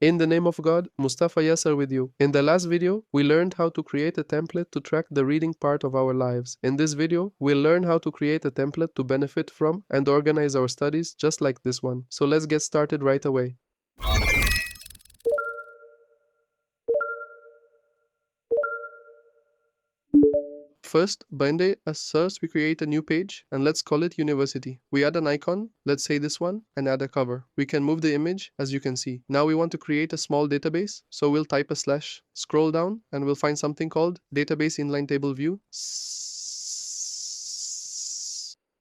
In the name of God, Mustafa Yasser with you. In the last video, we learned how to create a template to track the reading part of our lives. In this video, we'll learn how to create a template to benefit from and organize our studies just like this one. So let's get started right away. First, by a search, we create a new page and let's call it University. We add an icon, let's say this one, and add a cover. We can move the image as you can see. Now we want to create a small database, so we'll type a slash, scroll down, and we'll find something called Database Inline Table View.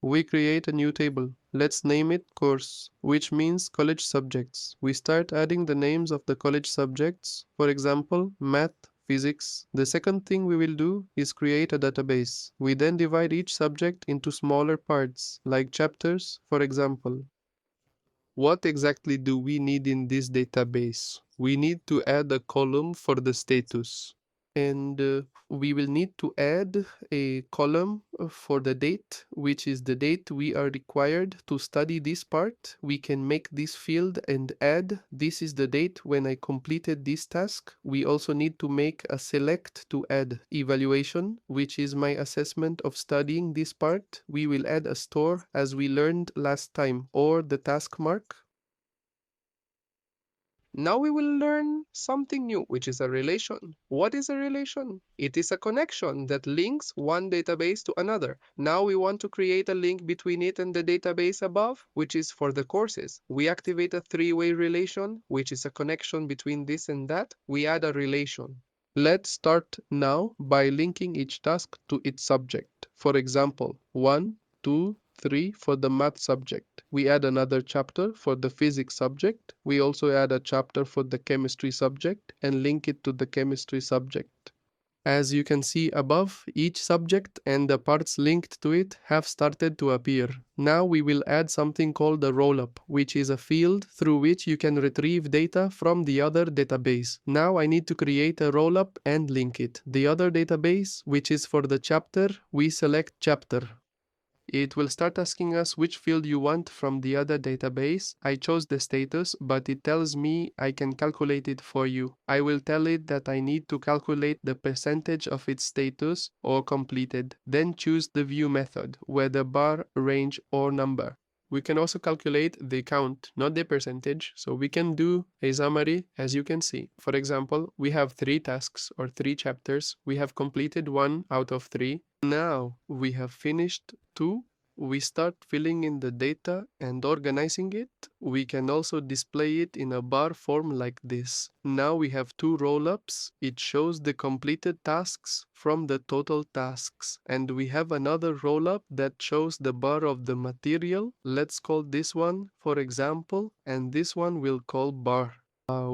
We create a new table. Let's name it Course, which means college subjects. We start adding the names of the college subjects, for example, math, physics. The second thing we will do is create a database. We then divide each subject into smaller parts, like chapters, for example. What exactly do we need in this database? We need to add a column for the status. And we will need to add a column for the date, which is the date we are required to study this part. We can make this field and add, this is the date when I completed this task. We also need to make a select to add evaluation, which is my assessment of studying this part. We will add a store as we learned last time, or the task mark. Now we will learn something new, which is a relation. What is a relation? It is a connection that links one database to another. Now we want to create a link between it and the database above, which is for the courses. We activate a three-way relation, which is a connection between this and that. We add a relation. Let's start now by linking each task to its subject. For example, 1, 2, 3 for the math subject. We add another chapter for the physics subject. We also add a chapter for the chemistry subject and link it to the chemistry subject. As you can see above, each subject and the parts linked to it have started to appear. Now we will add something called a rollup, which is a field through which you can retrieve data from the other database. Now I need to create a rollup and link it. The other database, which is for the chapter, we select chapter. It will start asking us which field you want from the other database. I chose the status, but it tells me I can calculate it for you. I will tell it that I need to calculate the percentage of its status or completed. Then choose the view method, whether bar, range, or number. We can also calculate the count, not the percentage, so we can do a summary as you can see. For example, we have 3 tasks or 3 chapters. We have completed 1 out of 3. Now we have finished 2. We start filling in the data and organizing it. We can also display it in a bar form like this. Now we have 2 roll-ups. It shows the completed tasks from the total tasks. And we have another roll-up that shows the bar of the material. Let's call this one, for example, and this one we'll call bar.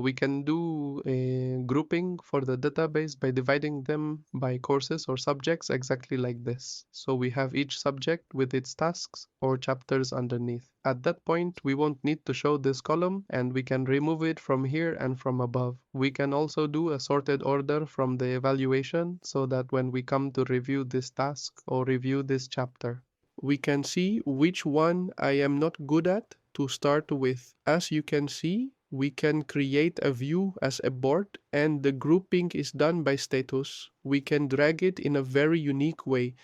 We can do a grouping for the database by dividing them by courses or subjects exactly like this. So we have each subject with its tasks or chapters underneath. At that point, we won't need to show this column and we can remove it from here and from above. We can also do a sorted order from the evaluation so that when we come to review this task or review this chapter, we can see which one I am not good at to start with. As you can see, we can create a view as a board and the grouping is done by status. We can drag it in a very unique way.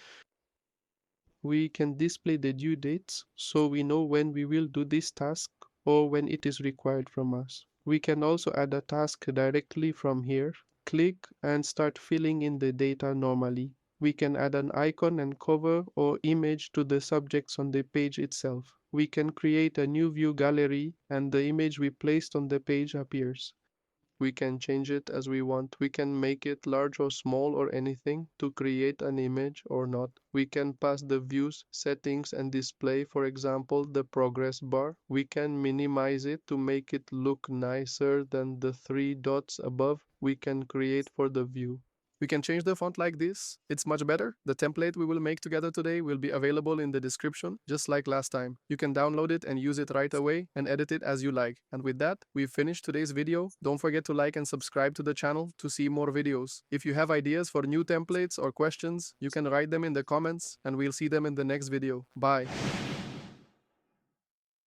We can display the due dates so we know when we will do this task or when it is required from us. We can also add a task directly from here. Click and start filling in the data normally. We can add an icon and cover or image to the subjects on the page itself. We can create a new view gallery and the image we placed on the page appears. We can change it as we want. We can make it large or small or anything to create an image or not. We can pass the views, settings and display, for example, the progress bar. We can minimize it to make it look nicer than the 3 dots above we can create for the view. We can change the font like this. It's much better. The template we will make together today will be available in the description, just like last time. You can download it and use it right away and edit it as you like. And with that, we've finished today's video. Don't forget to like and subscribe to the channel to see more videos. If you have ideas for new templates or questions, you can write them in the comments and we'll see them in the next video. Bye.